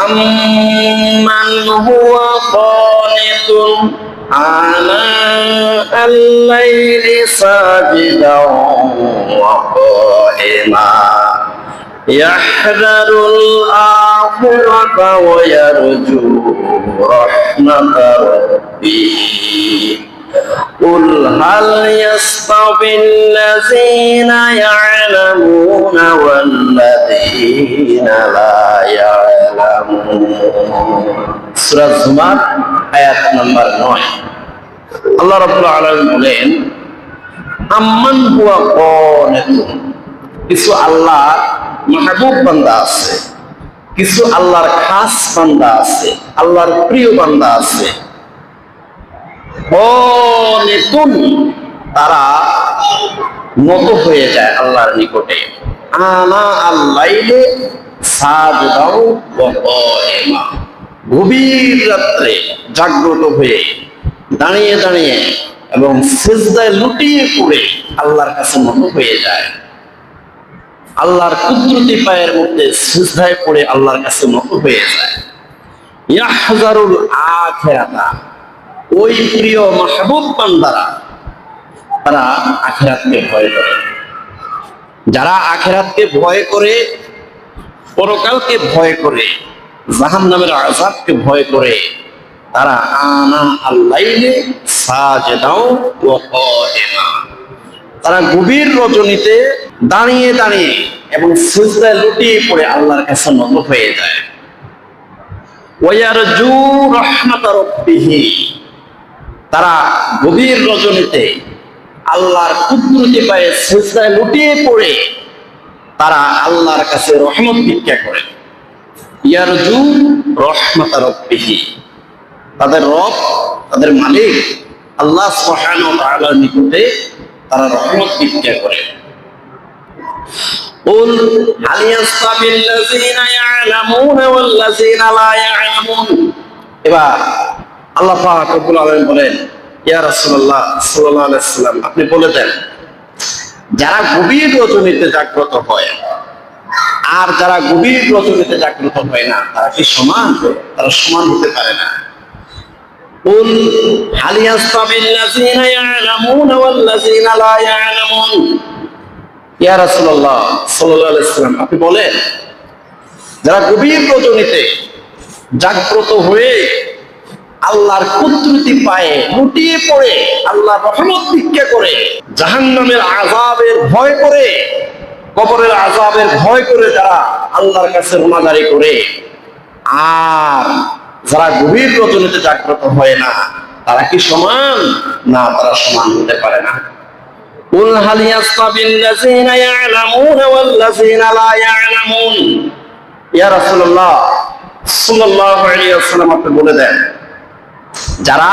আম্মান হুয়া কানিতুন আনা আল-লাইলি সাজিদাও ওয়া কাইমা ইয়াহদারুল আখিরাতা ওয়া ইয়ারজু রাহমাতা রাব্বিহি قل هل يستوي الذين يعلمون والذين لا يعلمون সূরা জুমার আয়াত নাম্বার 9 আল্লাহ রাব্বুল আলামিন বলেন আম্মান হুয়া কানিতুন কিছু আল্লাহর মাহবুব বান্দা আছে, কিছু আল্লাহর খাস বান্দা আছে, আল্লাহর প্রিয় বান্দা আছে। তারা নত হয়ে যায় আল্লাহর নিকটে। আনা আল-লাইলি সাজিদাও ওয়া কাইমা গভীর রাত্রে জাগ্রত হয়ে দাঁড়িয়ে দাঁড়িয়ে এবং সিজদায় লুটিয়ে পড়ে আল্লাহর কাছে নত হয়ে যায়। আল্লাহর কুদরতি পায়ের মধ্যে সিজদায় পড়ে আল্লাহর কাছে নত হয়ে যায়। ইয়াহজারুল আখিরাতা ওই প্রিয় মাহবুব বান্দারা তারা আখিরাতকে ভয় করে। যারা আখিরাতকে ভয় করে, পরকালকে ভয় করে, জাহান্নামের আযাবকে ভয় করে, তারা আনা আল-লাইলি সাজিদাও ওয়া কাইমা তারা গভীর রজনীতে দাঁড়িয়ে দাঁড়িয়ে এবং সিজদায় লুটিয়ে পড়ে আল্লাহর কাছে নত হয়ে যায়। ওয়া ইয়ারজু রাহমাতা রাব্বিহি তারা গভীর রজনীতে আল্লাহর কুদরতি পায়ে সিজদায় লুটিয়ে পড়ে তারা আল্লাহর কাছে রহমত ভিক্ষা করে। ইয়ারজু রাহমাতা রাব্বিহি তাদের রব, তাদের মালিক আল্লাহ সুবহানাহু ওয়া তাআলার নিকটে তারা রহমত ভিক্ষা করে। কুল হাল ইয়াস্তাবিল্লাযীনা ইয়া'লামুনা ওয়াল্লাযীনা লা ইয়া'লামুন এবার আল্লাহ পাক রব্বুল আলামিন বলেন, ইয়া রাসূলুল্লাহ সাল্লাল্লাহু আলাইহি ওয়াসাল্লাম আপনি বলে দেন, যারা গভীর রজনীতে জাগ্রত হয় আর যারা গভীর রজনীতে জাগ্রত হয় না তারা কি সমান? তারা সমান হতে পারে না। কুল হাল ইয়াস্তাবিল্লাযীনা ইয়া'লামুনা ওয়াল্লাযীনা লা ইয়া'লামুন ইয়া রাসূলুল্লাহ সাল্লাল্লাহু আলাইহি ওয়াসাল্লাম আপনি বলেন, যারা গভীর রজনীতে জাগ্রত হয়ে আল্লাহর কুদরতি পায়ে লুটিয়ে পড়ে আল্লাহর রহমত ভিক্ষা করে, জাহান্নামের আযাবের ভয় করে, কবরের আযাবের ভয় করে যারা আল্লাহর কাছে রোনাজারি করে, আর যারা গভীর রজনীতে জাগ্রত হয় না তারা কি সমান? না, তারা সমান হতে পারে না। কুল হাল ইয়াস্তাবিল্লাযীনা ইয়া'লামুনা ওয়াল্লাযীনা লা ইয়া'লামুন ইয়া রাসূলুল্লাহ সাল্লাল্লাহু আলাইহি ওয়াসাল্লাম আপনি বলে দেন, যারা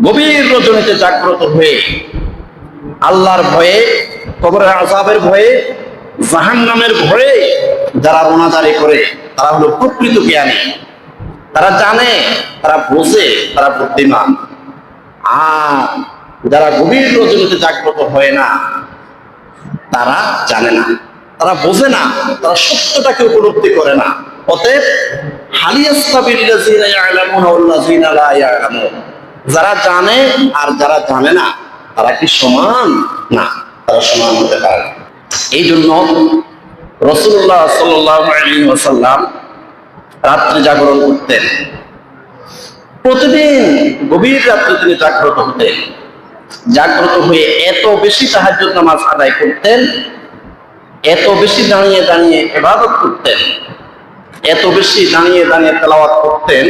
গভীর রজনীতে জাগ্রত হয়ে আল্লাহর ভয়ে, কবরের আযাবের ভয়ে, জাহান্নামের ভয়ে যারা রোনাজারি করে তারা হলো প্রকৃত জ্ঞানী। তারা জানে, তারা বোঝে, তারা বুদ্ধিমান। আর যারা গভীর রজনীতে জাগ্রত হয় না তারা জানে না, তারা বোঝে না, তারা সত্যটাকে উপলব্ধি করে না। অতএব হাল ইয়াস্তাবিল্লাযীনা ইয়া'লামুনা ওয়াল্লাযীনা লা ইয়া'লামুন যারা জানে আর যারা জানে না তারা কি সমান? না, তারা সমান হতে পারে না। এই জন্য রাসূলুল্লাহ সাল্লাল্লাহু আলাইহি ওয়াসাল্লাম রাত্রে জাগরণ করতেন। প্রতিদিন গভীর রাত্রে তিনি জাগ্রত হতেন। জাগ্রত হয়ে এত বেশি তাহাজ্জুদ নামাজ আদায় করতেন, এত বেশি দাঁড়িয়ে দাঁড়িয়ে ইবাদত করতেন, এত বেশি দাঁড়িয়ে দাঁড়িয়ে তেলাওয়াত করতেন,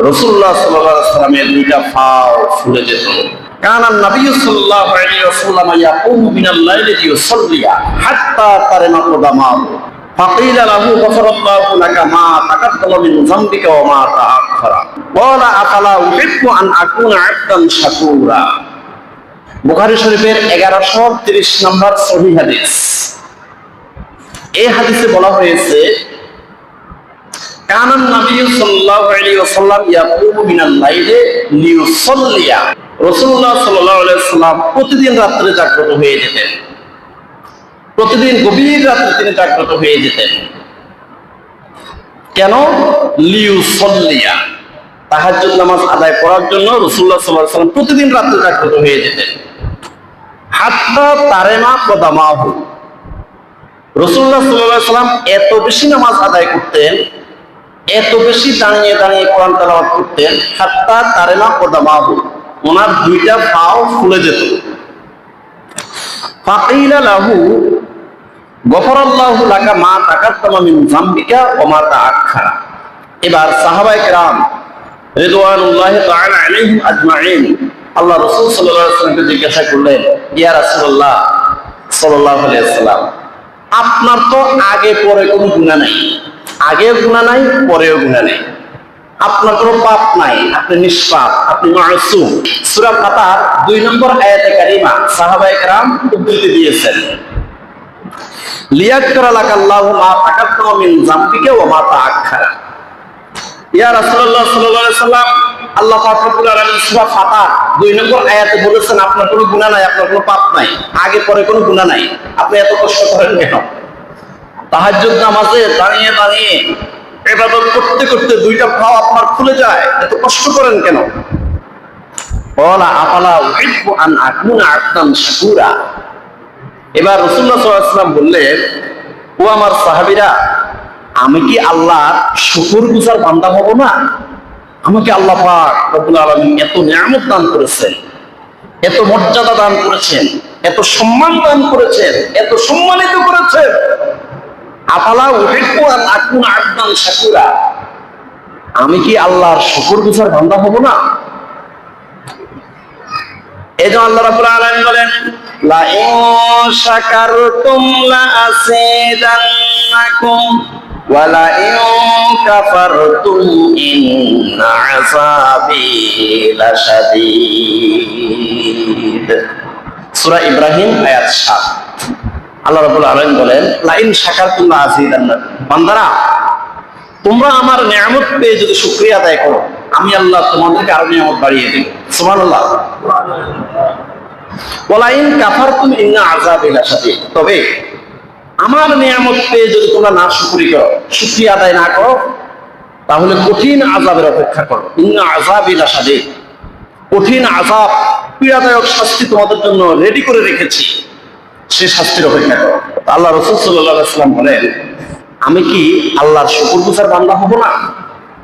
রাসূলুল্লাহ সাল্লাল্লাহু আলাইহি ওয়াসাল্লামের দুইটা পাও ফুলে যেত। কানান নবী সাল্লাল্লাহু আলাইহি ওয়াসাল্লাম ইয়াকুমু মিনাল লাইলি ইউসাল্লিয়া হাত্তা তারামা কদামাহু ফাকিলা লাহু গফারাল্লাহু লাকা মা তাকাদ্দামা মিন যামবিকা ওয়া মা তাআখারা ওয়ালা আফালা উহিব্বু আন আকুনা আবদান শাকুরা। বুখারী শরীফের 1130 নম্বর সহিহ হাদিস। এই হাদিসে বলা হয়েছে, কানান নবী সাল্লাল্লাহু আলাইহি ওয়াসাল্লাম ইয়াকুমু মিনাল লাইলি লিইউসাল্লিয়া রাসূলুল্লাহ সাল্লাল্লাহু আলাইহি ওয়াসাল্লাম প্রতিদিন রাতে জাগ্রত হয়ে যেতেন, প্রতিদিন গভীর রাতে তিনি জাগ্রত হয়ে যেতেন। কেন? লিউসাল্লিয়া, তাহাজ্জুদ নামাজ আদায় করার জন্য রাসূলুল্লাহ সাল্লাল্লাহু আলাইহি ওয়াসাল্লাম প্রতিদিন রাতে জাগ্রত হয়ে যেতেন। হাত্তা তারেমা কদামাহু, রাসূলুল্লাহ সাল্লাল্লাহু আলাইহি ওয়াসাল্লাম এত বেশি নামাজ আদায় করতেন, এত বেশি দাঁড়িয়ে দাঁড়িয়ে কোরআন তেলাওয়াত করতেন, হাত্তা তারেমা কদামাহু, ওনার দুইটা পাও ফুলে যেত। ফাকিলা লাহু গফরাল্লাহু লাকা মা তাকাদ্দামা মিন যামবিকা ওয়া মা তাআখারা। এবার সাহাবায়ে কেরাম রিদওয়ানুল্লাহি তাআলা আলাইহিম আজমাইন আল্লাহ রাসূল সাল্লাল্লাহু আলাইহি ওয়াসাল্লামকে জিজ্ঞাসা করলেন, ইয়া রাসূলুল্লাহ সাল্লাল্লাহু আলাইহি ওয়াসাল্লাম, আপনার তো আগে পরে কোনো গুনাহ নাই, আগেও গুনাহ নাই, পরেও গুনাহ নাই, আপনার কোনো পাপ নাই, আপনি নিষ্পাপ, আপনি মাসুম। সূরা ফাতিহার 2 নম্বর আয়াতে কারিমা সাহাবায়ে কেরাম উদ্ধৃতি দিয়েছেন, লিয়াগফিরা লাকাল্লাহু মা তাকাদ্দামা মিন যামবিকা ওয়া মা তাআখারা। ইয়া রাসূলুল্লাহ সাল্লাল্লাহু আলাইহি ওয়াসাল্লাম, আল্লাহ পাক রব্বুল আলামিন সূরা ফাতিহার 2 নম্বর আয়াতে বলেছেন আপনার কোনো গুনাহ নাই, আপনার কোনো পাপ নাই, আগে পরে কোনো গুনাহ নাই, আপনি এত কষ্ট করেন কেন? তাহাজ্জুদ নামাজে দাঁড়িয়ে দাঁড়িয়ে ইবাদত করতে করতে দুইটা পা আপনার খুলে যায়, এত কষ্ট করেন কেন? ওয়ালা আফালা উহিব্বু আন আকুনা আবদান শাকুরা। এবার রাসূলুল্লাহ সাল্লাল্লাহু আলাইহি ওয়াসাল্লাম বললেন, ও আমার সাহাবীরা, আমি কি আল্লাহর শুকরগুজার বান্দা হব না? আমাকে আল্লাহ পাক রব্বুল আলামিন এত নিয়ামত দান করেছেন, এত মর্যাদা দান করেছেন, এত সম্মান দান করেছেন, এত সম্মানিত করেছেন। আফালা উহিব্বু আন আকুনা আবদান শাকুরা, আমি কি আল্লাহর শুকরগুজার বান্দা হব না? এজন্য আল্লাহ রাব্বুল আলামিন বলেন, লা ইন শাকারতুম লা আযীদান্নাকুম ওয়া লা ইন কাফারতুম ইন্না আযাবি লাশাদীদ। সূরা ইব্রাহিম আয়াত 7। আল্লাহ রাব্বুল আলামিন বলেন, লা ইন শাকারতুম লা আযীদান্নাকুম, বান্দারা তোমরা আমার নিয়ামত পেয়ে যদি শুকরিয়া আদায় করো, আমি আল্লাহ তোমাদেরকে আরো নিয়ামত বাড়িয়ে দেব। সুবহানাল্লাহ। ওয়ালা ইন কাফারতুম ইন্না আযাবি লাশাদীদ, তবে আমার নিয়ামত পেয়ে যদি তোমরা না শুকরিয়া করো, শুকরিয়া আদায় না করো, তাহলে কঠিন আযাবের অপেক্ষা করো। ইন্না আযাবি লাশাদীদ, কঠিন আযাব, পীড়াদায়ক শাস্তি তোমাদের জন্য রেডি করে রেখেছি, সেই শাস্তির অপেক্ষা করো। আল্লাহ রাসূল সাল্লাল্লাহু আলাইহি ওয়াসাল্লাম বলেন, আমি কি আল্লাহর শুকরগুজার বান্দা হব না?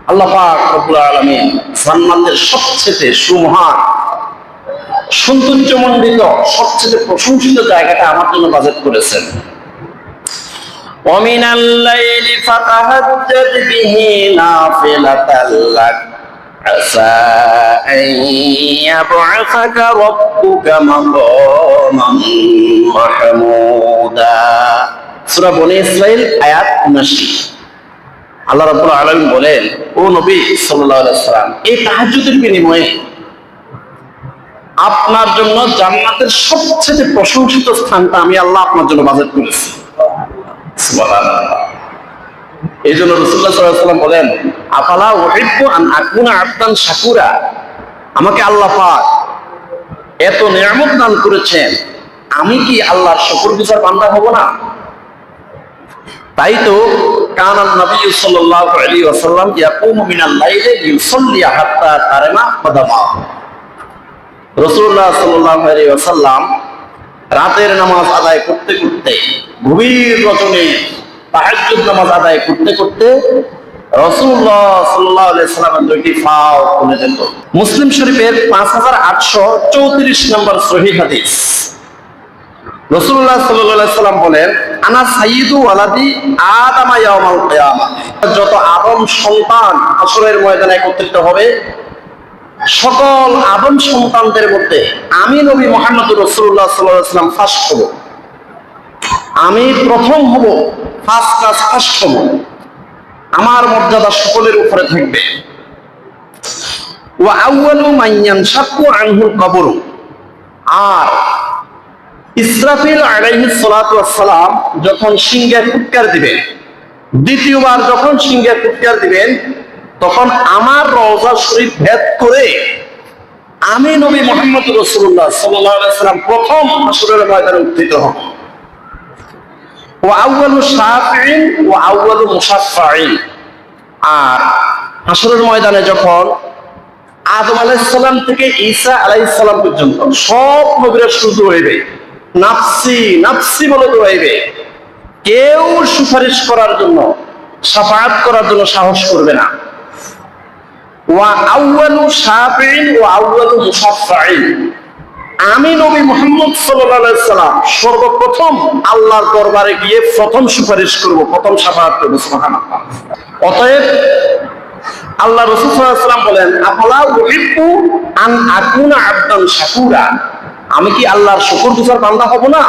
আল্লাহ পাক রব্বুল আলামিন জান্নাতের সবচেয়ে সুমহান, সৌন্দর্যমণ্ডিত, সবচেয়ে প্রশংসিত জায়গাটা আমার জন্য বাজেট করেছেন। وَمِنَ اللَّيْلِ فَتَهَجَّدْ بِهِ نَافِلَةً لَكَ عَسَىٰ أَن يَبْعَثَكَ رَبُّكَ مَقَامًا مَحْمُودًا। সূরা বনী ইসরাঈল আয়াত 79। আল্লাহ রাব্বুল আলামিন বলেন, ও নবী সাল্লাল্লাহু আলাইহি ওয়াসাল্লাম, এই তাহাজ্জুদের বিনিময়ে আপনার জন্য জান্নাতের সবচেয়ে প্রশংসিত স্থানটা আমি আল্লাহ আপনার জন্য বাজেট করেছি। সুবহানাল্লাহ। এই জন্য রাসূলুল্লাহ সাল্লাল্লাহু আলাইহি ওয়াসাল্লাম বলেন, আফালা উহিব্বু আন আকুনা আবদান শাকুরা, আমাকে আল্লাহ পাক এত নিয়ামত দান করেছেন, আমি কি আল্লাহর শুকরগুজার বান্দা হব না? তাই তো কানান নবী সাল্লাল্লাহু আলাইহি ওয়াসাল্লাম ইয়াকুমু মিনাল লাইলি ইউসাল্লি হাত্তা তারামা কদামা। রাসূলুল্লাহ সাল্লাল্লাহু আলাইহি ওয়াসাল্লাম রাতের নামাজ আদায় করতে করতে, গভীর রজনী তাহাজ্জুদ নামাজ আদায় করতে করতে রাসূলুল্লাহ সাল্লাল্লাহু আলাইহি ওয়াসাল্লামের দুইটি পাও ফুলে যেত। মুসলিম শরীফের 5834 নম্বর সহিহ হাদিস। রাসূলুল্লাহ সাল্লাল্লাহু আলাইহি ওয়াসাল্লাম বলেন, আনা সাইয়্যিদু ওয়ালাদি আদম ইয়াউমাল কিয়ামা, যত আদম সন্তান হাসরের ময়দানে একত্রিত হবে, সকল আদম সন্তানদের মধ্যে আমি নবী মুহাম্মদুর রাসূলুল্লাহ সাল্লাল্লাহু আলাইহি ওয়াসাল্লাম ফার্স্ট হব, আমি প্রথম হব, ফার্স্ট ক্লাস ফার্স্ট হব, আমার মর্যাদা সকলের উপরে থাকবে। ওয়া আউয়ালু মান ইয়ানশাক্কু আনহুল কবর, আর ইসরাফিল আলাইহিস সালাতু ওয়াস সালাম যখন সিংহে ফুৎকার দিবেন, দ্বিতীয়বার যখন সিংহে ফুৎকার দিবেন, তখন আমার রওজা শরীফ ভেদ করে আমি নবী মুহাম্মদ রাসূলুল্লাহ সাল্লাল্লাহু আলাইহি ওয়াসাল্লাম প্রথম হাসরের ময়দানে উত্থিত হব। ওয়া আউয়ালু শাফিঈন ওয়া আউয়ালু মুশাফফাঈন, আর হাসরের ময়দানে যখন আদম আলাইহিস সালাম থেকে ঈসা আলাইহিস সালাম পর্যন্ত সব নবীরা শুরু হইবে, নাফসি নাফসি বলে দৌড়াইবে, কেউ সুপারিশ করার জন্য, শাফাআত করার জন্য সাহস করবে না। ওয়া আউয়ালু শাফিঈন ওয়া আউয়ালু মুশাফফাঈন, আমি নবী মুহাম্মদ সাল্লাল্লাহু আলাইহি সাল্লাম সর্বপ্রথম আল্লাহর দরবারে গিয়ে প্রথম সুপারিশ করব, প্রথম শাফাআত করব। সুবহানাল্লাহ। অতএব আল্লাহ রাসূল সাল্লাল্লাহু আলাইহি ওয়াসাল্লাম বলেন, আফালা উহিব্বু আন আকুনা আবদান শাকুরা, আমি কি আল্লাহর শুকরগুজার বান্দা হব না?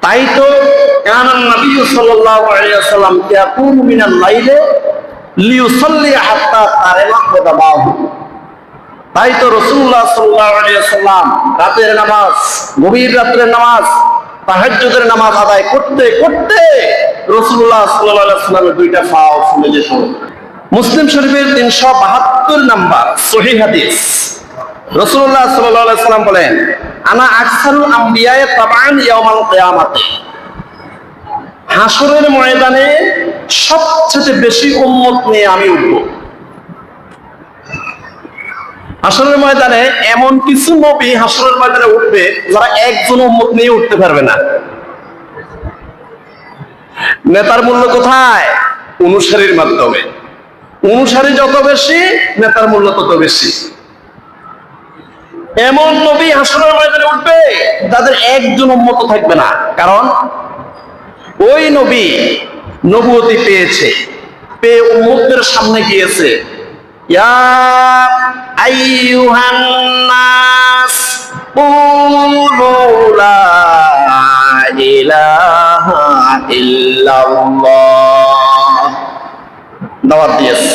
তাই তো কানান নবী সাল্লাল্লাহু আলাইহি ওয়াসাল্লাম ইয়াকুমু মিনাল লাইলি লিইউসাল্লি হাত্তা তারামা কদাবাহু, তাই তো রাসূলুল্লাহ সাল্লাল্লাহু আলাইহি ওয়াসাল্লাম রাতের নামাজ, গভীর রাতের নামাজ, তাহাজ্জুদের নামাজ আদায় করতে করতে রাসূলুল্লাহ সাল্লাল্লাহু আলাইহি ওয়াসাল্লামের দুইটা পাও ফুলে যেত। মুসলিম শরীফের 372 নাম্বার সহিহ হাদিস, রাসূলুল্লাহ সাল্লাল্লাহু আলাইহি ওয়াসাল্লাম বলেন, আনা আকসারুল আমবিয়ায়ে তাবান ইয়াউমাল কিয়ামাতে, হাসরের ময়দানে সবচেয়ে বেশি উম্মত নিয়ে আমি উঠব। হাসরের ময়দানে এমন কিছু নবী হাসরের ময়দানে উঠবে যারা একজন উম্মত নিয়ে উঠতে পারবে না। নেতার মূল্য কোথায়? অনুসারীর মাধ্যমে। অনুসারী যত বেশি, নেতার মূল্য তত বেশি। এমন নবী হাসরের ময়দানে উঠবে যাদের একজন উম্মত থাকবে না, কারণ ওই নবী নবুয়তি পেয়েছে, পেয়ে উম্মতদের সামনে গিয়েছে, ইয়া আইয়ুহান নাস কুলু লা ইলাহা ইল্লাল্লাহ, দাওয়াত দিয়েছে।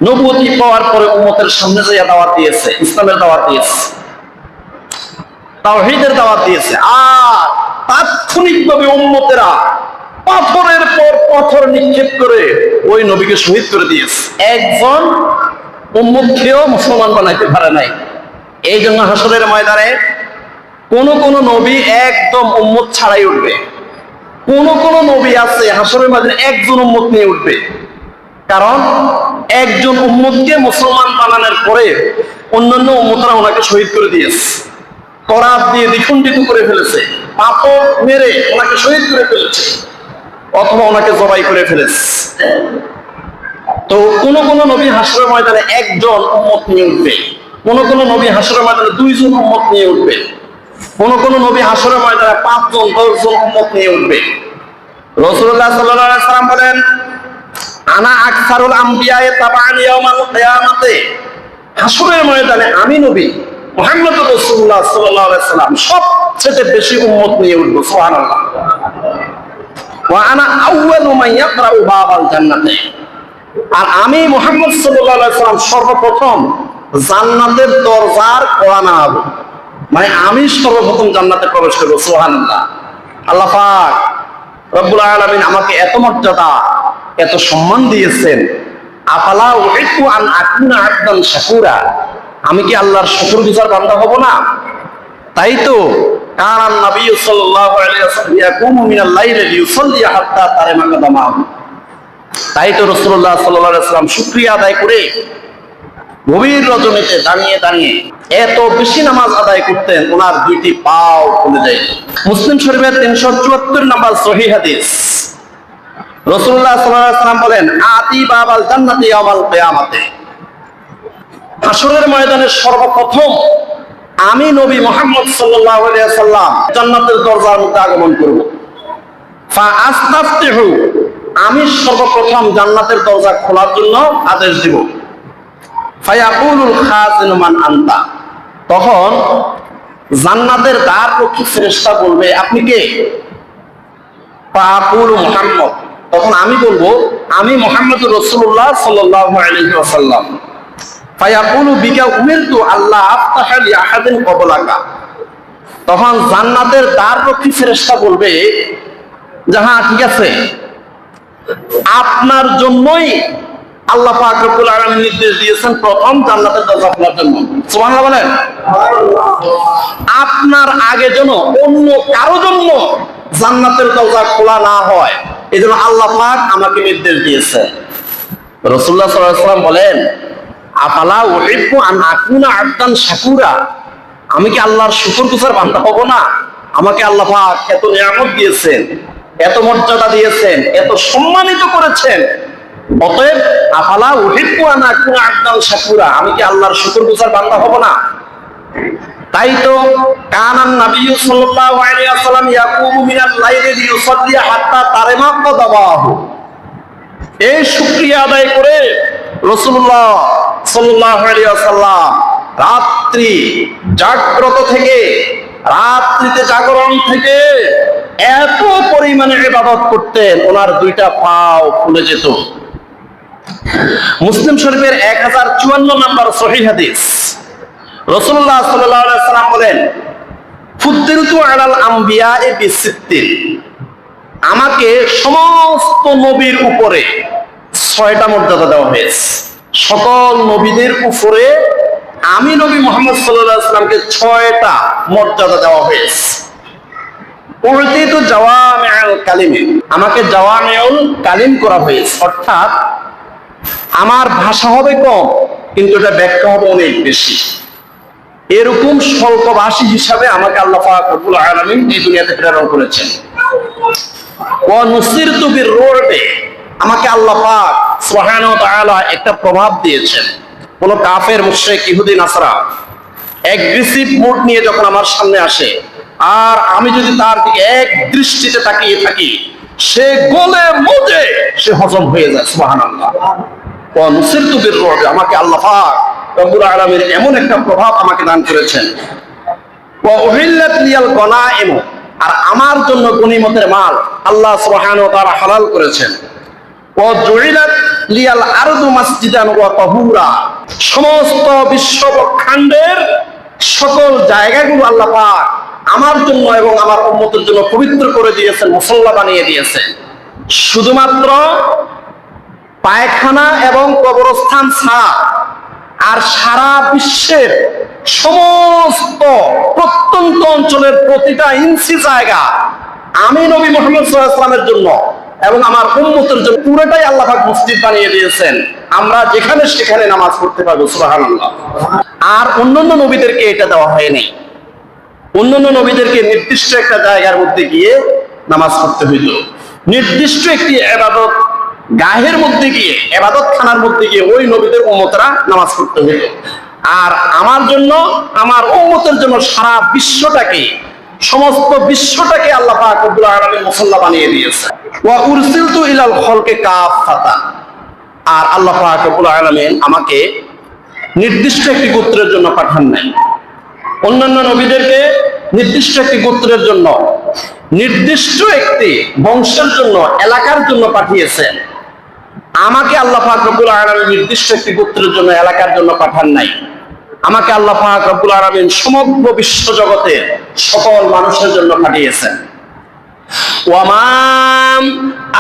নবুয়তি পাওয়ার পরে উম্মতের সামনে যাইয়া দাওয়াত দিয়েছে, ইসলামের দাওয়াত দিয়েছে, তাওহীদের দাওয়াত দিয়েছে। আর তাৎক্ষণিকভাবে উম্মতেরা পাথরের পর পাথর নিক্ষেপ করে ওই নবীকে শহীদ করে দিয়েছে। একজন উম্মতকেও মুসলমান বানাইতে পারে নাই। এই জন্য হাসরের ময়দানে কোন কোন নবী একদম উম্মত ছাড়াই উঠবে, কোন কোন নবী আছে হাসরের ময়দানে একজন উম্মত নিয়ে উঠবে। কারণ একজন উম্মতকে মুসলমান বানানোর পরে অন্যান্য উম্মতরা ওনাকে শহীদ করে দিয়েছে, করাত দিয়ে দ্বিখণ্ডিত করে ফেলেছে, পাথর মেরে ওনাকে শহীদ করে ফেলেছে, অথবা ওনাকে জবাই করে ফেলেছে। তো কোন কোন নবী হাসরের ময়দানে একজন উম্মত নিয়ে উঠবে, কোন কোন নবী হাসরের ময়দানে দুইজন উম্মত নিয়ে উঠবে, কোন কোন নবী হাসরের ময়দানে 5 জন 10 জন উম্মত নিয়ে উঠবে। রাসূলুল্লাহ সাল্লাল্লাহু আলাইহি ওয়াসাল্লাম বলেন, আনা আকসারুল আমবিয়ায়ে তাবান ইয়াউমাল কিয়ামাতে, হাসরের ময়দানে আমি নবী মুহাম্মদ রাসূলুল্লাহ সাল্লাল্লাহু আলাইহি ওয়াসাল্লাম সবচেয়ে বেশি উম্মত নিয়ে উঠব। সুবহানাল্লাহ। ওয়া আনা আউয়ালু মান ইয়াকরাউ বাবাল জান্নাতে, আর আমি মুহাম্মদ সাল্লাল্লাহু আলাইহি ওয়াসাল্লাম সর্বপ্রথম জান্নাতের দরজার কড়া নাড়াব, মানে আমি সর্বপ্রথম জান্নাতে প্রবেশ করব। সুবহানাল্লাহ। আল্লাহ পাক রব্বুল আলামিন আমাকে এত মর্যাদা, এত সম্মান দিয়েছেন। আফালা উহিব্বু আন আকুনা আবদান শাকুরা, আমি কি আল্লাহর শুকরগুজার বান্দা হব না? তাই তো কানান নবী সাল্লাল্লাহু আলাইহি ওয়াসাল্লাম ইয়াকুমু মিনাল লাইলি লিইউসাল্লি হাত্তা তারামা কদামাহু, তাই তো রাসূলুল্লাহ সাল্লাল্লাহু আলাইহি ওয়াসাল্লাম শুকরিয়া আদায় করে গভীর রজনীতে দাঁড়িয়ে দাঁড়িয়ে এত বেশি নামাজ আদায় করতেন, ওনার দুইটি পাও ফুলে যায়। মুসলিম শরীফের 374 নম্বর সহিহ হাদিস, রাসূলুল্লাহ সাল্লাল্লাহু আলাইহি ওয়াসাল্লাম বলেন, আতি বাবাল জান্নাতি ইয়াউমাল কিয়ামাতে, হাসরের ময়দানে সর্বপ্রথম আমি নবী মুহাম্মদ সাল্লাল্লাহু আলাইহি ওয়াসাল্লাম জান্নাতের দরজার মধ্যে আগমন করব। ফা আস্তাফতিহু, আমি সর্বপ্রথম জান্নাতের দরজা খোলার জন্য আদেশ দিব। ফায়াকুলুল খাজিনু মান আনতা, তখন জান্নাতের দ্বাররক্ষী ফেরেশতা বলবে, আপনি কে? ফায়াকুলু মুহাম্মদ, তখন আমি বলবো, আমি মুহাম্মদুর রাসূলুল্লাহ সাল্লাল্লাহু আলাইহি ওয়াসাল্লাম। ফায়াকুলু বিকা উমিরতু আল্লাহ আফতাহা লি আহাদিন ক্বাবলাকা, তখন জান্নাতের দ্বাররক্ষী ফেরেশতা বলবে, যাহা ঠিক আছে, আপনার জন্যই আল্লাহ পাক রব্বুল আলামিন নির্দেশ দিয়েছেন প্রথম জান্নাতের দরজা খোলার জন্য। সুবহানাল্লাহ বলেন। আপনার আগে যেন অন্য কারো জন্য জান্নাতের দরজা খোলা না হয়, এজন্য আল্লাহ পাক আমাকে নির্দেশ দিয়েছে। রাসূলুল্লাহ সাল্লাল্লাহু আলাইহি ওয়াসাল্লাম বলেন, আফালা উহিব্বু আন আকুনা আবদান শাকুরা, আমি কি আল্লাহর শুকরগুজার বান্দা হব না? আমাকে আল্লাহ পাক এত নিয়ামত দিয়েছেন, এত মর্যাদা দিয়েছেন, এত সম্মানিত করেছেন, অতএব আফালা উহিব্বু আন আকুনা আবদান শাকুরা, আমি কি আল্লাহর শুকরগুজার বান্দা হব না? তাই তো কানান নবী সাল্লাল্লাহু আলাইহি ওয়াসাল্লাম ইয়াকুমু মিনাল লাইলি লিইউসাল্লি হাত্তা তারামা কদাবাহু, এই শুকরিয়া আদায় করে রাসূলুল্লাহ সাল্লাল্লাহু আলাইহি ওয়াসাল্লাম রাত্রি জাগ্রত থেকে, রাত্রিতে জাগরণ থেকে এত পরিমাণে ইবাদত করতেন, ওনার দুইটা পাও ফুলে যেত। মুসলিম শরীফের 1054 নম্বর সহিহ হাদিস, রাসূলুল্লাহ সাল্লাল্লাহু আলাইহি ওয়াসাল্লাম বলেন, ফুদ্দিলতু আলাল আমবিয়া'i বিসিত্তিন, আমাকে সমস্ত নবীর উপরে 6টা মর্যাদা দেওয়া হয়েছে। সকল নবীদের উপরে আমি নবী মুহাম্মদ সাল্লাল্লাহু আলাইহি ওয়াসাল্লামকে 6টা মর্যাদা দেওয়া হয়েছে। উতিতু জাওয়ামিউল কালিম, আমাকে জাওয়ামিউল কালিম করা হয়েছে, অর্থাৎ আমার ভাষা হবে কম কিন্তু এটা ব্যাখ্যা হবে অনেক বেশি, এরকম স্বল্পভাষী হিসাবে আমাকে আল্লাহ পাক রব্বুল আলামিন এই দুনিয়াতে প্রেরণ করেছেন। ওয়া নুসিরতু বির-রু'বি, আমাকে আল্লাহ পাক সুবহানাহু ওয়া তাআলা একটা প্রভাব দিয়েছেন। কোন কাফের, মুশরিক, ইহুদি, নাসারা অ্যাগ্রেসিভ মুড নিয়ে যখন আমার সামনে আসে, আর আমি যদি তার দিকে এক দৃষ্টিতে তাকিয়ে থাকি, সে গলে মজে সে হজম হয়ে যায়। সুবহানাল্লাহ। ওয়া নুসিরতু বির-রু'বি, আমাকে আল্লাহ পাক রব্বুল আলামিন এমন একটা প্রভাব আমাকে দান করেছেন। ওয়া উহিল্লাত লিয়াল গনাইম, আর আমার জন্য গনিমতের মাল আল্লাহ সুবহানাহু ওয়া তাআলা হালাল করেছেন। ওয়া জুইলাত লিয়াল আরদু মাসজিদান ওয়া তাহুরা, সমস্ত বিশ্বখণ্ডের সকল জায়গাগুলো আল্লাহ পাক আমার জন্য এবং আমার উম্মতের জন্য পবিত্র করে দিয়েছেন, মুসল্লা বানিয়ে দিয়েছেন। শুধুমাত্র পায়খানা এবং কবরস্থান ছাড়া আর সারা বিশ্বের সমস্ত প্রত্যন্ত অঞ্চলের প্রতিটা ইঞ্চি জায়গা আমি নবী মুহাম্মদ সাল্লাল্লাহু আলাইহি ওয়াসাল্লামের জন্য এবং আমার উম্মতের জন্য পুরোটাই আল্লাহ পাক মসজিদ বানিয়ে দিয়েছেন। আমরা যেখানে সেখানে নামাজ পড়তে পারবো। সুবহানাল্লাহ। আর অন্যান্য নবীদেরকে এটা দেওয়া হয়নি। অন্যান্য নবীদেরকে নির্দিষ্ট একটা জায়গার মধ্যে গিয়ে নামাজ পড়তে হইত, নির্দিষ্ট একটি ইবাদত গাহের মধ্যে গিয়ে, ইবাদত খানার মধ্যে গিয়ে ওই নবীদের উম্মতরা নামাজ পড়তে হইত। আর আমার জন্য, আমার উম্মতের জন্য সারা বিশ্বটাকে, সমস্ত বিশ্বটাকে আল্লাহ পাক রব্বুল আলামিন মুসল্লা বানিয়ে দিয়েছে। ওয়া উরসিলতু ইলাল খালকি কাফাতান, আর আল্লাহ পাক রব্বুল আলামিন আমাকে নির্দিষ্ট একটি গোত্রের জন্য পাঠান নাই। অন্যান্য নবীদেরকে নির্দিষ্ট একটি গোত্রের জন্য, নির্দিষ্ট একটি বংশের জন্য, এলাকার জন্য পাঠিয়েছেন। আমাকে আল্লাহ পাক রব্বুল আলামিন নির্দিষ্ট একটি গোত্রের জন্য, এলাকার জন্য পাঠান নাই। আমাকে আল্লাহ পাক রব্বুল আলামিন সমগ্র বিশ্ব জগতের সকল মানুষের জন্য পাঠিয়েছেন। ওয়ামাম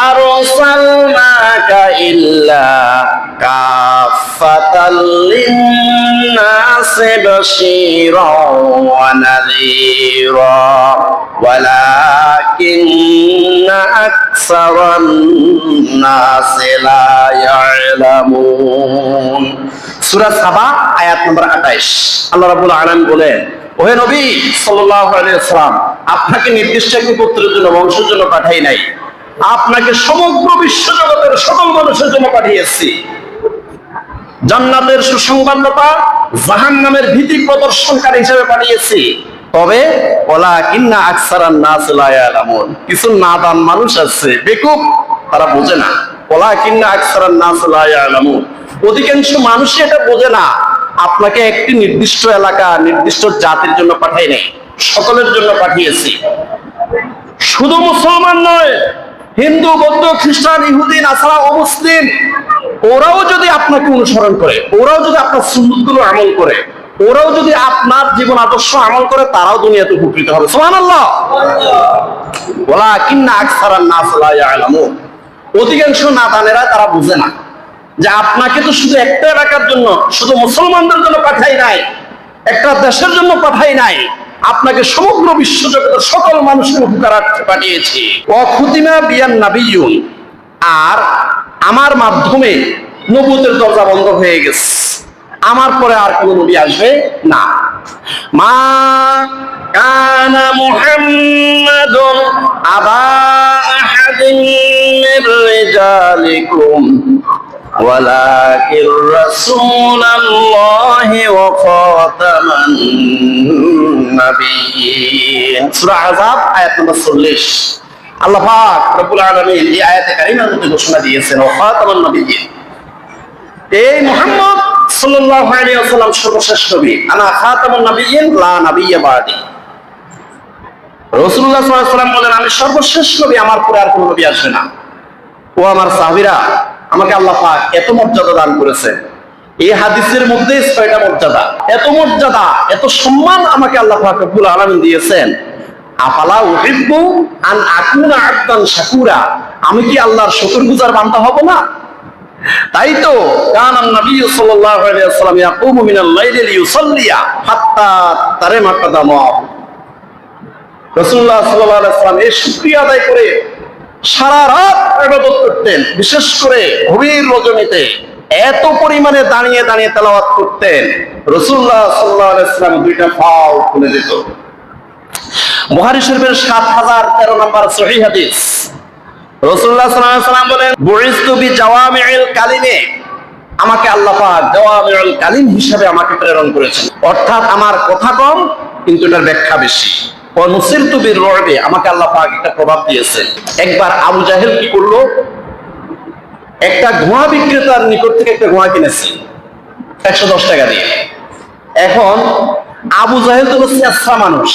আরসালনাকা ইল্লা কাফাতাল লিন্নাসি বাশীরাও ওয়া নাযীরা ওয়ালাকিন্না আকসারান নাসি লা ইয়ালামুন। সূরা সাবা আয়াত নম্বর 28। আল্লাহ রাব্বুল আলামিন বলেন, ওহে নবী সাল্লাল্লাহু আলাইহি ওয়াসাল্লাম, আপনাকে নির্দিষ্ট একটি গোত্রের জন্য, বংশের জন্য পাঠাই নাই, আপনাকে সমগ্র বিশ্ব জগতের সকল মানুষের জন্য পাঠিয়েছি। জান্নাতের সুসংবাদদাতা, জাহান্নামের ভীতি প্রদর্শনকারী হিসেবে পাঠিয়েছি। তবে ওয়ালাকিন্না আকসারান নাস লা ইয়ালামুন, কিছু নাদান মানুষ আছে, বেকুব, তারা বোঝে না। ওয়ালাকিন্না আকসারান নাস লা ইয়ালামুন, অধিকাংশ মানুষই এটা বোঝে না। আপনাকে একটি নির্দিষ্ট এলাকা, নির্দিষ্ট জাতির জন্য পাঠাই নাই, সকলের জন্য পাঠিয়েছি। শুধু মুসলমান নয়, হিন্দু, বৌদ্ধ, খ্রিস্টান, ইহুদি, নাসারা, অমুসলিম, ওরাও যদি আপনাকে অনুসরণ করে, ওরাও যদি আপনার সুন্নতগুলো আমল করে, ওরাও যদি আপনার জীবন আদর্শ আমল করে, তারাও দুনিয়াতে উপকৃত হবে। সুবহানাল্লাহ। ওয়ালাকিন্না আকসারান নাস লা ইয়ালামুন, অধিকাংশ নাদানেরা তারা বুঝে না যে আপনাকে তো শুধু একটা এলাকার জন্য, শুধু মুসলমানদের জন্য পাঠাই নাই, একটা দেশের জন্য পাঠাই নাই, আপনাকে সমগ্র বিশ্ব জগতের সকল মানুষের উপকারার্থে পাঠিয়েছি। ওয়া খুতিমা বিয়ান নাবিয়্যুন, আর আমার মাধ্যমে নবুয়তের দরজা বন্ধ হয়ে গেছে, আমার পরে আর কোন নবী আসবে না। মা কানা মুহাম্মাদুন আবা আহাদিন মির রিজালিকুম ওয়ালাকির রাসূলুল্লাহি ওয়া খাতামান নাবিয়্যিন। সূরা আযাব আয়াত নম্বর 40। আল্লাহ পাক রব্বুল আলামিন এই আয়াতে কারিমার মধ্যে ঘোষণা দিয়েছেন ওয়া খাতামান নাবিয়্যিন, এই মুহাম্মদ সাল্লাল্লাহু আলাইহি ওয়াসাল্লাম সর্বশেষ নবী। আনা খাতামুন নাবিয়্যিন লা নাবিয়্যা বাদি। রাসূলুল্লাহ সাল্লাল্লাহু আলাইহি ওয়াসাল্লাম বলেন আমি সর্বশেষ নবী, আমার পরে আর কোনো নবী আসবে না। ও আমার সাহাবীরা, আমাকে আল্লাহ পাক এত মর্যাদা দান করেছেন। এই হাদিসের মধ্যে 6টা মর্যাদা, এত মর্যাদা, এত সম্মান আমাকে আল্লাহ পাক রব্বুল আলামিন দিয়েছেন। আফালা উহিব্বু আন আকুনা আবদান শাকুরা, আমি কি আল্লাহর শুকরগুজার বান্দা হব না? তাই তো কানান নবী সাল্লাল্লাহু আলাইহি ওয়াসাল্লাম ইয়াকুমু মিনাল লাইলি লিইউসাল্লিয়া হাত্তা তারামা কদামাহু। রাসূলুল্লাহ সাল্লাল্লাহু আলাইহি ওয়াসাল্লাম এই শুকরিয়া আদায় করে সারা রাত ইবাদত করতেন, বিশেষ করে গভীর রজনীতে এত পরিমাণে দাঁড়িয়ে দাঁড়িয়ে তেলাওয়াত করতেন, রাসূলুল্লাহ সাল্লাল্লাহু আলাইহি ওয়াসাল্লাম দুইটা পাও খুলে যেত। বুখারী শরীফের 7013 নম্বর সহিহ হাদিস, রাসূলুল্লাহ সাল্লাল্লাহু আলাইহি ওয়াসাল্লাম বলেন বুইসতু বিজাওয়ামিল কালিমে, আমাকে আল্লাহ পাক জাওয়ামিউল কালিম হিসেবে আমাকে প্রেরণ করেছেন, অর্থাৎ আমার কথা কম কিন্তু এটার ব্যাখ্যা বেশি। ওয়া নুসিরতু বিররুবি, আমাকে আল্লাহ পাক একটা প্রভাব দিয়েছেন। একবার আবু জাহেল কি করলো, একটা ঘোড়া বিক্রেতার নিকট থেকে একটা ঘোড়া কিনেছে 110 টাকা দিয়ে। এখন আবু জাহেল তো চেষ্টা মানুষ,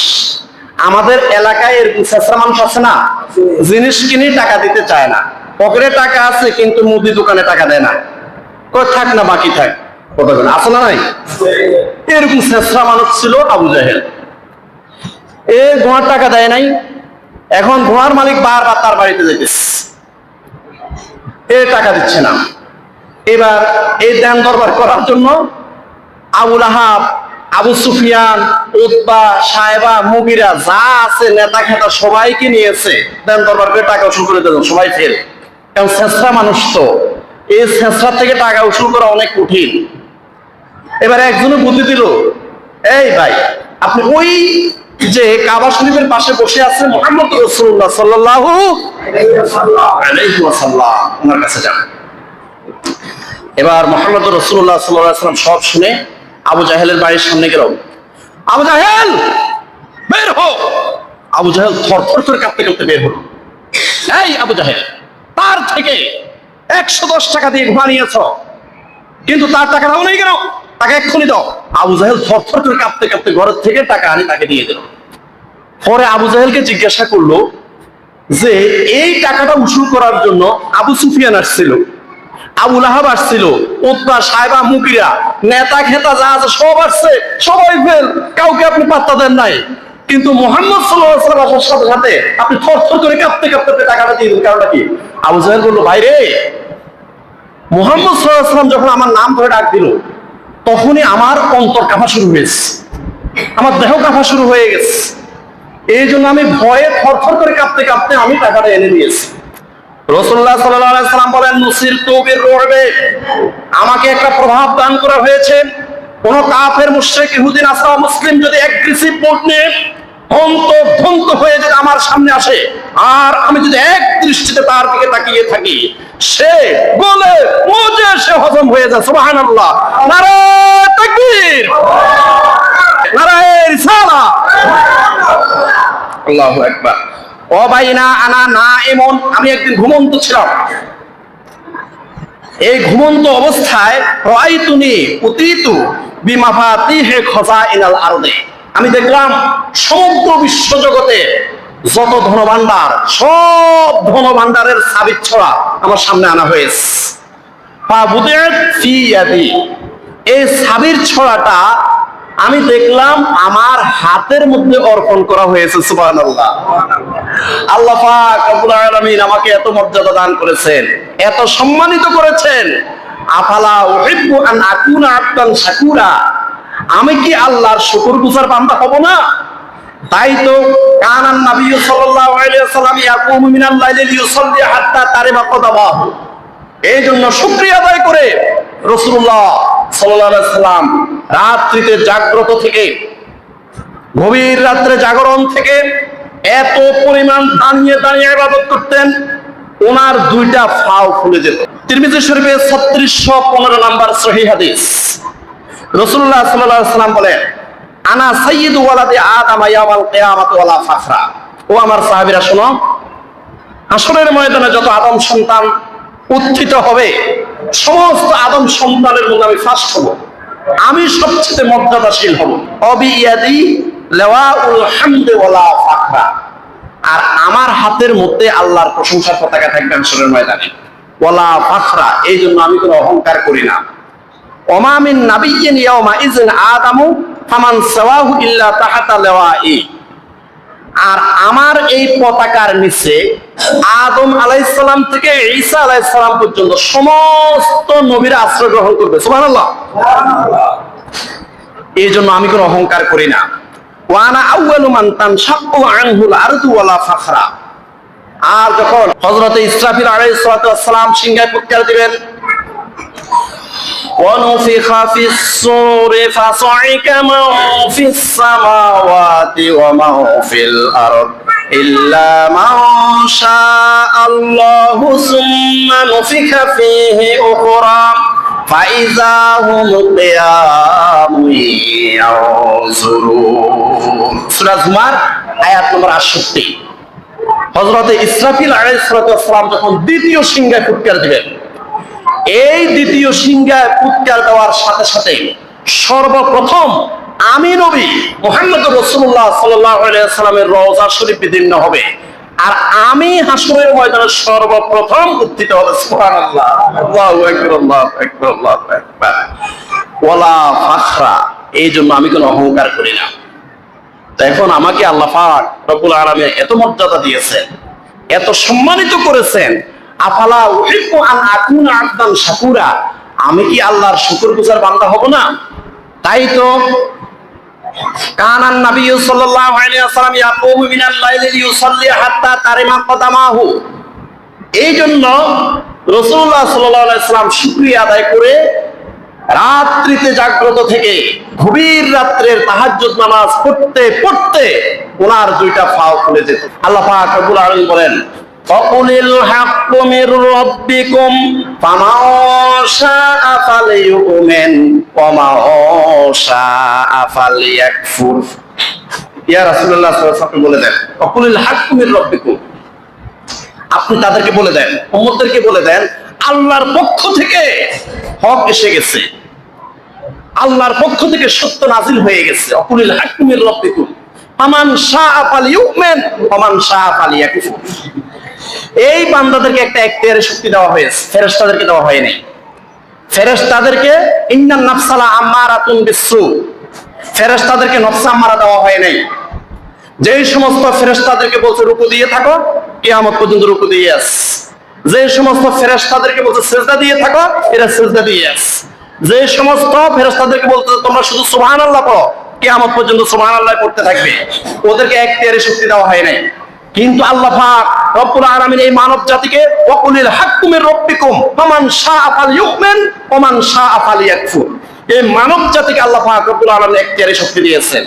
আমাদের এলাকায় এরকম চেষ্টা মানুষ আছে না, জিনিস কিনে টাকা দিতে চায় না, পকেটে টাকা আছে কিন্তু মুদি দোকানে টাকা দেয় না, কই থাক না বাকি থাক, কথা বলে আছে না নাই? এরকম চেষ্টা মানুষ ছিল আবু জাহেল। এ ঘোড়ার টাকা দেয় নাই, এখন ঘোড়ার মালিক বারবার তার বাড়িতে যেতেছে, এ টাকা দিচ্ছে না। এবার এই দেন দরবার করার জন্য আবু লাহাব, আবু সুফিয়ান, উতবা, সাহেবা, মুগিরা যা আছে নেতা খেতা সবাইকে নিয়েছে, দেন দরবার করে টাকা উসুল করে দিল, সবাই ফেল। কারণ ছেঁচড়া মানুষ তো, এই ছেঁচড়া থেকে টাকা উসুল করা অনেক কঠিন। এবার একজনে বুদ্ধি দিল, এই ভাই আপনি ওই যে কাবা শরীফের পাশে বসে আছে মুহাম্মদ রাসূলুল্লাহ সাল্লাল্লাহু আলাইহি ওয়াসাল্লাম, ওনার কাছে যান। এবার মুহাম্মদ রাসূলুল্লাহ সাল্লাল্লাহু আলাইহি ওয়াসাল্লাম সব শুনে আবু জাহেলের বাড়ির সামনে গেল, আবু জাহেল বের হো। আবু জাহেল থরথর করে কাঁপতে কাঁপতে বের হলো। এই আবু জাহেল, তার থেকে 110 টাকা দিয়ে ঘোড়া নিয়েছ, কিন্তু তার টাকা দাও নাই কেন? টাকা এক্ষুনি দাও। আবু জাহেল থরথর করে কাঁপতে কাঁপতে ঘরের থেকে টাকা আনি তাকে দিয়ে দিল। পরে আবু জাহেলকে জিজ্ঞাসা করলো যে এই টাকাটা উসুল করার জন্য আবু সুফিয়ান আসছিল, আবু লাহাব আসছিল, উতবা, সাহেবা, মুকিরা, নেতা খেতা যা আছে সব আসছে, সবাই ফেল, কাউকে আপনি পাত্তা দেন নাই, কিন্তু মুহাম্মদ সাল্লাল্লাহু আলাইহি ওয়াসাল্লাম আসার সাথে সাথে আপনি থরথর করে কাঁপতে কাঁপতে টাকাটা দিয়ে দিন, কারণটা কি? আবু জাহেল বলল, ভাই রে, মুহাম্মদ সাল্লাল্লাহু আলাইহি ওয়াসাল্লাম যখন আমার নাম ধরে ডাক দিল তখনই আমার অন্তর কাঁপা শুরু হয়েছে, আমার দেহ কাঁপা শুরু হয়ে গেছে, এই জন্য আমি ভয়ে থরথর করে কাঁপতে কাঁপতে আমি টাকাটা এনে দিয়েছি। রাসূলুল্লাহ সাল্লাল্লাহু আলাইহি ওয়াসাল্লাম বলেন নুসিরতু বিররুবি, আমাকে একটা প্রভাব দান করা হয়েছে। কোন কাফের, মুশরিক, ইহুদি, নাসারা, মুসলিম যদি অ্যাগ্রেসিভ মোড নিয়ে হন্ত হয়ে যদি আমার সামনে আসে আর আমি যদি এক দৃষ্টিতে তার দিকে তাকিয়ে থাকি, সে গলে মজে সে হজম হয়ে যায়। সুবহানাল্লাহ, নারায়ে তাকবীর, নারায়ে রিসালাহ, আল্লাহু আকবার। ও বাইনা আনা নাইমুন, আমি একদিন ঘুমন্ত ছিলাম, এই ঘুমন্ত অবস্থায় রাআইতুনি উতিতু বিমাফাতিহি খাযাইনাল আরদি, আমি দেখলাম সমগ্র বিশ্ব জগতে যত ধনভাণ্ডার, সব ধনভাণ্ডারের চাবি ছড়া আমার সামনে আনা হয়েছে। ফাবুদিআত ফি ইয়াদি, এই চাবির ছড়াটা আমি দেখলাম আমার হাতের মধ্যে অর্পণ করা হয়েছে। সুবহানাল্লাহ, আল্লাহ পাক রব্বুল আলামিন আমাকে এত মর্যাদা দান করেছেন, এত সম্মানিত করেছেন। আফালা উহিব্বু আন আকুনা আবদান শাকুরা, আমি কি আল্লাহর শুকরগুজার বান্দা হব না? তাই তো কানান নবী সাল্লাল্লাহু আলাইহি ওয়াসাল্লাম ইয়াকুমু মিনাল লাইলি লিইউসাল্লি হাত্তা তারিমা কদামাহু, এই জন্য শুকরিয়া আদায় করে রাসূলুল্লাহ সাল্লাল্লাহু আলাইহি সাল্লাম রাত্রিতে জাগ্রত থেকে, গভীর রাত্রে জাগরণ থেকে এত পরিমাণ দাঁড়িয়ে দাঁড়িয়ে ইবাদত করতেন, ওনার দুইটা ফাও ফুলে যেত। তিরমিজি শরীফে 3615 নম্বর সহিহ হাদিস, রাসূলুল্লাহ সাল্লাল্লাহু আলাইহি সাল্লাম বলেন, আনা সাইয়্যিদু ওয়ালাদি আদম ইয়াওমাল কিয়ামাতি ওয়ালা ফাখরা। ও আমার সাহাবীরা শোনো, হাসরের ময়দানে যত আদম সন্তান উত্থিত হবে, সমস্ত আদম সন্তানের মধ্যে আমি ফার্স্ট হব, আমি সবচেয়ে মর্যাদাশীল হব। অবিয়াদি লাওয়াউল হামদ ওয়ালা ফাখরা, আর আমার হাতের মধ্যে আল্লাহর প্রশংসার পতাকা থাকবে হাসরের ময়দানে। ওয়ালা ফাখরা, এই জন্য আমি কোনো অহংকার করি না। ওমা মিন নাবিয়্যিন ইয়াওমা ইযিন আদামু ফামান সাওয়াহু ইল্লা তাহাতা লাওয়াই, আর আমার এই পতাকার নিচে আদম আলাইহিস সালাম থেকে ঈসা আলাইহিস সালাম পর্যন্ত সমস্ত নবীরা আশ্রয় গ্রহণ করবে। সুবহানাল্লাহ। এই জন্য আমি কোনো অহংকার করি না। ওয়ানা আউয়ালু মান তানশাক্কু আনহুল আরদু ওয়ালা ফাখরা, আর যখন হযরত ইসরাফিল আলাইহিস সালাতু ওয়াস সালাম সিংহায় ফুৎকার দিবেন, ونفخ في الصور فصعق من في السماوات ومن في الأرض إلا من شاء الله ثم نفخ فيه أخرى فإذا هم قيام ينظرون। সূরা জুমার আয়াত নম্বর 68। হযরত ইসরাফিল আলাইহিস সালাতু ওয়াস সালাম যখন দ্বিতীয় সিংহায় ফুৎকার দিবেন, এই দ্বিতীয় সিংহায় ফুৎকার দেওয়ার সাথে সাথে সর্বপ্রথম আমি নবী মুহাম্মদ রাসূলুল্লাহ সাল্লাল্লাহু আলাইহি ওয়াসাল্লামের রওজা শরীফ বিদীর্ণ হবে, আর আমি হাসরের ময়দানে সর্বপ্রথম উত্থিত হবে। সুবহানাল্লাহ, আল্লাহু আকবার, আল্লাহু আকবার, আল্লাহু আকবার। ওয়ালা ফাখরা, এই জন্য আমি কোনো অহংকার করি না। এখন আমাকে আল্লাহ পাক রব্বুল আলামিন এত মর্যাদা দিয়েছেন, এত সম্মানিত করেছেন, আফালা উহিব্বু আন আকুনা আবদান শাকুরা, আমি কি আল্লাহর শুকরগুজার বান্দা হব না? তাই তো কানান নবী সাল্লাল্লাহু আলাইহি ওয়াসাল্লাম ইয়াকুমু মিনাল লাইলি লিইউসাল্লি হাত্তা তারিমা কদামাহু। এই জন্য রাসূলুল্লাহ সাল্লাল্লাহু আলাইহি ওয়াসাল্লাম শুকরিয়া আদায় করে রাত্রিতে জাগ্রত থেকে গভীর রাত্রের তাহাজ্জুদ নামাজ পড়তে পড়তে ওনার দুইটা পাও ফুলে যেত। আল্লাহ পাক রব্বুল আলামিন বলেন, ফাকুলিল হাক্কু মির রাব্বিকুম ফামান শাআ ফালিউমিন ওয়া মান শাআ ফালিয়াকফুর। ইয়া রাসূলুল্লাহ সাল্লাল্লাহু আলাইহি ওয়াসাল্লাম বলে দেন, ফাকুলিল হাক্কু মির রাব্বিকুম, আপনি তাদেরকে বলে দেন, উম্মতদেরকে বলে দেন, আল্লাহর পক্ষ থেকে হক এসে গেছে, আল্লাহর পক্ষ থেকে সত্য নাজিল হয়ে গেছে। ফাকুলিল হাক্কু মির রাব্বিকুম ফামান শাআ ফালিউমিন ওয়া মান শাআ ফালিয়াকফুর। এই বান্দাদেরকে একটা এখতিয়ারের শক্তি দেওয়া হয়েছে, ফেরেশতাদেরকে দেওয়া হয়নি। ফেরেশতাদেরকে ইন্নান নাফসালা আম্মারাতুন বিসসু, ফেরেশতাদেরকে নফস আম্মারা দেওয়া হয় নাই। যেই সমস্ত ফেরেশতাদেরকে বলছে রুকু দিয়ে থাকো, কিয়ামত পর্যন্ত রুকু দিয়ে আস। যে সমস্ত ফেরেশতাদেরকে বলছে সিজদা দিয়ে থাকো, এরা সিজদা দিয়ে আস। যে সমস্ত ফেরেশতাদেরকে বলছে তোমরা শুধু সুবহানাল্লাহ পড়ো, কিয়ামত পর্যন্ত সুবহানাল্লাহ পড়তে থাকবে, ওদেরকে এখতিয়ারের শক্তি দেওয়া হয় নাই। কিন্তু আল্লাহ পাক রব্বুল আলামিন এই মানব জাতিকে ওয়াকুলিল হাক্কু মির রাব্বিকুম ফামান শাআ ফালিউমিন ওয়া মান শাআ ফালিয়াকফুর, এই মানব জাতিকে আল্লাহ পাক রব্বুল আলামিন এখতিয়ারের শক্তি দিয়েছেন।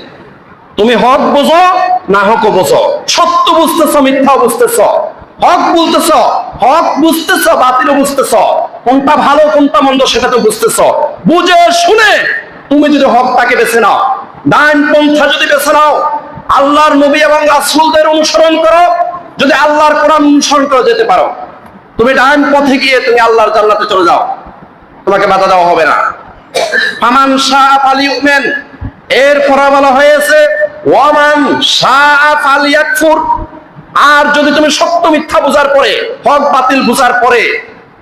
তুমি হক বুঝো না হক বুঝো, সত্য বুঝতেছো মিথ্যা বুঝতেছো, হক বলতেছো, হক বুঝতেছো, বাতিল বুঝতেছো, কোনটা ভালো কোনটা মন্দ সেটা তো বুঝতেছো। বুঝে শুনে তুমি যদি হকটাকে বেছে নাও, ডান পন্থা যদি বেছে নাও, আল্লাহর নবী এবং রাসূলদের অনুসরণ করো, যদি আল্লাহর কোরআন অনুসরণ করে যেতে পারো, তুমি ডান পথে গিয়ে তুমি আল্লাহর জান্নাতে চলে যাও, তোমাকে বাধা দেওয়া হবে না। ফামান শাআ ফালিউমিন, এরপর বলা হয়েছে ওয়া মান শাআ ফালিয়াকফুর। আর যদি তুমি সত্য মিথ্যা বোঝার পরে, হক বাতিল বোঝার পরে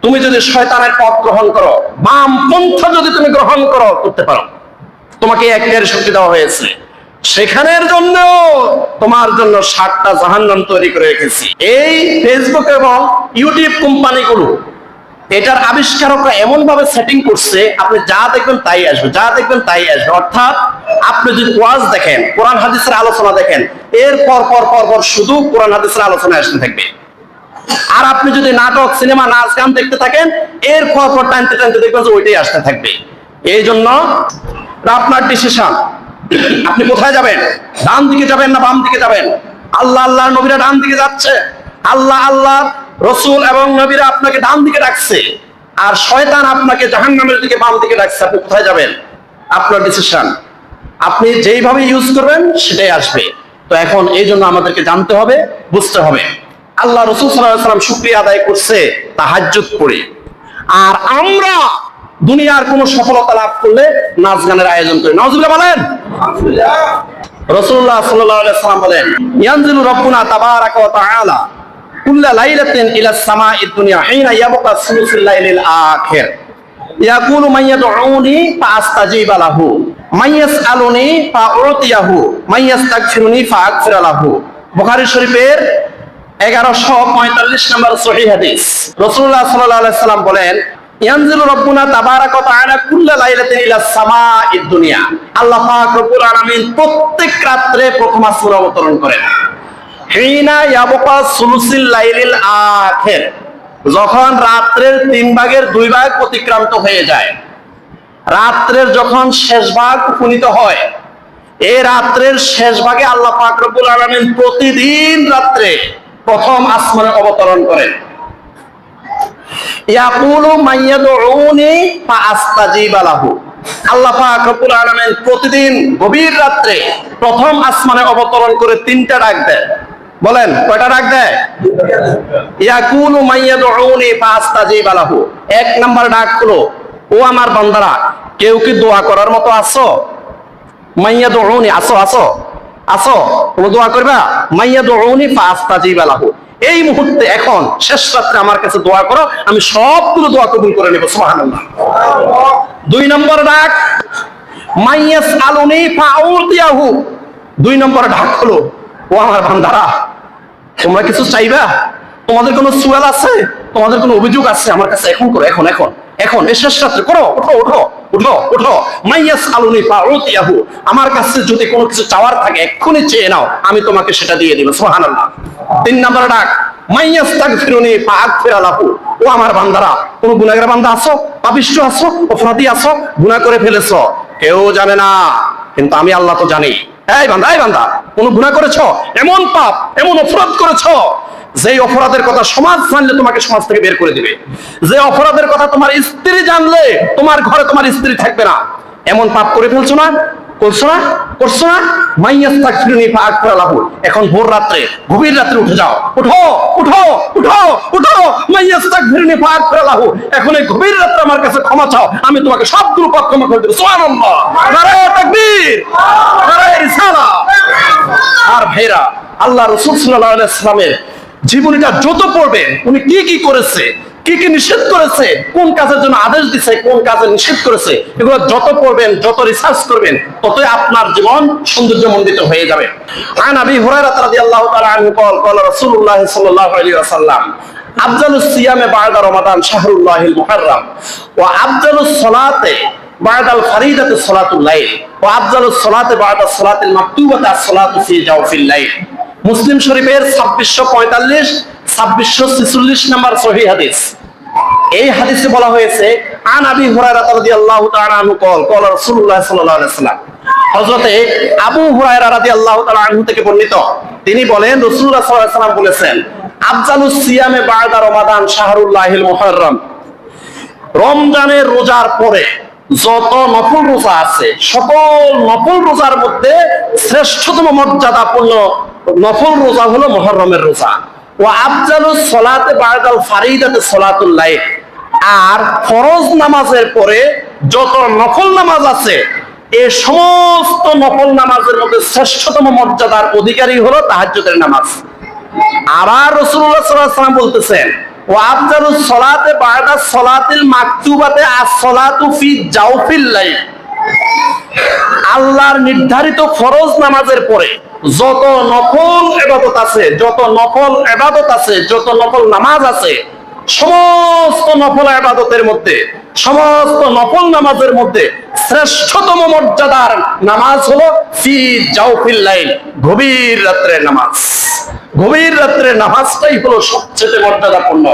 তুমি যদি শয়তানের পথ গ্রহণ করো, বাম পন্থা যদি তুমি গ্রহণ করো, করতে পারো, তোমাকে এখতিয়ারের শক্তি দেওয়া হয়েছে। সেখানের জন্য তোমার জন্য 7টা জাহান্নাম তৈরি করে রেখেছি। এই ফেসবুক এবং ইউটিউব কোম্পানিগুলো, এটার আবিষ্কারকরা এমন ভাবে সেটিং করছে, আপনি যা দেখবেন তাই আসবে, যা দেখবেন তাই আসবে। অর্থাৎ আপনি যদি ওয়াজ দেখেন, কোরআন হাদিসের আলোচনা দেখেন, এর পর পর পর পর শুধু কোরআন হাদিসের আলোচনা আসতে থাকবে। আর আপনি যদি নাটক, সিনেমা, নাচ, গান দেখতে থাকেন, এর পর টানতে টানতে দেখবেন যে ওইটাই আসতে থাকবে। এই জন্য আপনার ডিসিশন, আপনি কোথায় যাবেন? ডান দিকে যাবেন না বাম দিকে যাবেন? আল্লাহ আল্লাহ নবীরা ডান দিকে যাচ্ছে, আল্লাহ আল্লাহ রসুল এবং নবীরা আপনাকে ডান দিকে ডাকছে, আর শয়তান আপনাকে জাহান্নামের দিকে বাম দিকে ডাকছে। আপনি কোথায় যাবেন? আপনার ডিসিশন। আপনি যেইভাবে ইউজ করবেন সেটাই আসবে। তো এখন এই জন্য আমাদেরকে জানতে হবে, বুঝতে হবে। আল্লাহ রসুল সাল্লাল্লাহু আলাইহি ওয়াসাল্লাম শুকরিয়া আদায় করছে তাহাজ্জুদ পড়ে। আর আমরা দুনিয়ার কোন সফলতা লাভ করলে নাচ গানের আয়োজন করি। নাউজুবিল্লাহ বলেন। রাসূলুল্লাহ সাল্লাল্লাহু আলাইহি ওয়াসাল্লাম বলেন, ইয়ানজিলু রাব্বুনা তাবারাকা ওয়া তাআলা কুল্লা লাইলাতিন ইলাস সামাঈদ দুনিয়া হিনা ইয়াবকা সুলুসুল লাইলিল আখির ইয়াকুলু মান ইয়াদউনি ফাআস্তাজিবা লাহু মান ইয়াসআলুনি ফাউতিয়াহু মান ইয়াস্তাগফিরুনি ফাআগফির লাহু। বুখারী শরীফের 1145 নম্বর সহিহ হাদিস। রাসূলুল্লাহ সাল্লাল্লাহু আলাইহি ওয়াসাল্লাম বলেন, ইয়ানজিলু রাব্বুনা তাবারাকা ওয়া তাআলা কুল্লা লাইলাতিন ইলাস সামাঈদ দুনিয়া। আল্লাহ পাক রব্বুল আলামিন প্রত্যেক রাত্রে প্রথম আসমানে অবতরণ করেন। হিনা ইয়াবকা সুলুসিল লাইলিল আখির, যখন রাত্রের 3 ভাগের 2 ভাগ অতিক্রান্ত হয়ে যায়, রাত্রের যখন শেষ ভাগ উপনীত হয়, এই রাত্রের শেষ ভাগে আল্লাহ পাক রব্বুল আলামিন প্রতিদিন রাত্রে প্রথম আসমানে অবতরণ করেন। ইয়াকুলু মান ইয়াদউনি ফাআস্তাজিবা লাহু। আল্লাহ পাক রব্বুল আলামিন প্রতিদিন গভীর রাত্রে প্রথম আসমানে অবতরণ করে 3টা ডাক দেয়। বলেন কয়টা ডাক দেয়? ইয়াকুলু মান ইয়াদউনি ফাআস্তাজিবা লাহু। 1 নাম্বার ডাক হলো, ও আমার বান্দারা, কেউ কি দোয়া করার মতো আছো? মান ইয়াদউনি, আসো আসো আসো, তুমি দোয়া করবা? মান ইয়াদউনি ফাআস্তাজিবা লাহু। এই মুহূর্তে এখন শেষ রাত্রে আমার কাছে দোয়া করো, আমি সবগুলো দোয়া কবুল করে নেব। সুবহানাল্লাহ। 2 নম্বর ডাক, মান ইয়াসআলুনি ফাউতিয়াহু। 2 নম্বর ডাক হলো, ও আমার বান্দারা, তোমরা কিছু চাইবা? তোমাদের কোনো সুয়াল আছে? তোমাদের কোনো অভিযোগ আছে? আমার কাছে এখন করো, এখন এখন এখন এই শেষ রাত্রে করো। ওঠো ওঠো উঠো উঠো। মান ইয়াসআলুনি ফাউতিয়াহু। আমার কাছে যদি কোনো কিছু চাওয়ার থাকে এক্ষুনি চেয়ে নাও, আমি তোমাকে সেটা দিয়ে দিব। সুবহানাল্লাহ। 3 নম্বর ডাক, মান ইয়াস্তাগফিরুনি ফাআগফির লাহু। ও আমার বান্দারা, কোন গুনাহগার বান্দা আছো? পাপিষ্ঠ আছো? অপরাধী আছো? গুনাহ করে ফেলেছো? কেউ জানে না, কিন্তু আমি আল্লাহ তো জানি। এই বান্দা, এই বান্দা, কোন গুনাহ করেছো? এমন পাপ, এমন অপরাধ করেছো যে অপরাধের কথা সমাজ জানলে তোমাকে সমাজ থেকে বের করে দিবে, যে অপরাধের কথা তোমার স্ত্রী জানলে তোমার ঘরে তোমার স্ত্রী থাকবে না, এমন পাপ করে ফেলছো না? করছো না? করছো না? মান ইয়াস্তাগফিরুনি ফাআগফির লাহু। এখন ভোর রাত্রে, গভীর রাত্রে উঠে যাও, উঠো উঠো উঠো উঠো। মান ইয়াস্তাগফিরুনি ফাআগফির লাহু। এখন এই গভীর রাত্রে আমার কাছে ক্ষমা চাও, আমি তোমাকে সবগুলো পাপ ক্ষমা করে দেব। সুবহানাল্লাহ। নারে তাকবীর, নারে রিসালাহ। আর ভাইরা, আল্লাহ রাসূল সাল্লাল্লাহু আলাইহি ওয়াসাল্লামের জীবনীটা যত পড়বেন, উনি কি কি করেছে, কি কি নিষেধ করেছে, কোন কাজের জন্য আদেশ দিয়েছে, কোন কাজে নিষেধ করেছে, এগুলো যত পড়বেন, যত রিসার্চ করবেন, ততই আপনার জীবন সৌন্দর্যমণ্ডিত হয়ে যাবে। আন আবি হুরায়রা রাদিয়াল্লাহু তাআলা আনহু قال قال رسول الله صلى الله عليه وسلم أفضل الصيام بعد رمضان شهر الله المحرم وأفضل الصلاة بعد الفريضة صلاة الليل وأفضل الصلاة بعد الصلاة المكتوبة الصلاة في جوف الليل। মুসলিম শরীফের 2645 2646 নম্বর সহিহ হাদিস। এই হাদিসে বলা হয়েছে, আন আবি হুরায়রা রাদিয়াল্লাহু তাআলা আনহু قال قال رسول الله صلى الله عليه وسلم। হযরতে আবু হুরায়রা রাদিয়াল্লাহু তাআলা আনহু থেকে বর্ণিত, তিনি বলেন রাসূলুল্লাহ সাল্লাল্লাহু আলাইহি ওয়াসাল্লাম বলেছেন, আফজালুস সিয়ামে বা'দা রমাদান শাহরুল্লাহিল মুহাররম। রমজানের রোজার পরে যত নফল রোজা আছে, সকল নফল রোজার মধ্যে শ্রেষ্ঠতম মর্যাদাপূর্ণ নফল রোজা হলো মুহররমের রোজা। ওয়া আফজালুস সালাতে বা'দাল ফারিদাতে সালাতুল লাইল। আর ফরজ নামাজের পরে যত নফল নামাজ আছে, এই সমস্ত নফল নামাজের মধ্যে শ্রেষ্ঠতম মর্যাদার অধিকারী হলো তাহাজ্জুদের নামাজ। আবার রাসূলুল্লাহ সাল্লাল্লাহু আলাইহি ওয়াসাল্লাম বলতেছেন, ওয়া আফজালুস সালাতে বা'দা সালাতিল মাকতুবাতে আস-সালাতু ফি জাওফিল লাইল। আল্লাহর নির্ধারিত ফরজ নামাজের পরে যত নফল ইবাদত আছে, যত নফল ইবাদত আছে, যত নফল নামাজ আছে, সমস্ত নফল ইবাদতের মধ্যে সমস্ত নফল নামাজের মধ্যে শ্রেষ্ঠতম মর্যাদার নামাজ হলো ফি জাওফিল লাইল, গভীর রাত্রের নামাজ। গভীর রাত্রের নামাজটাই হলো সবচেয়ে মর্যাদাপূর্ণ।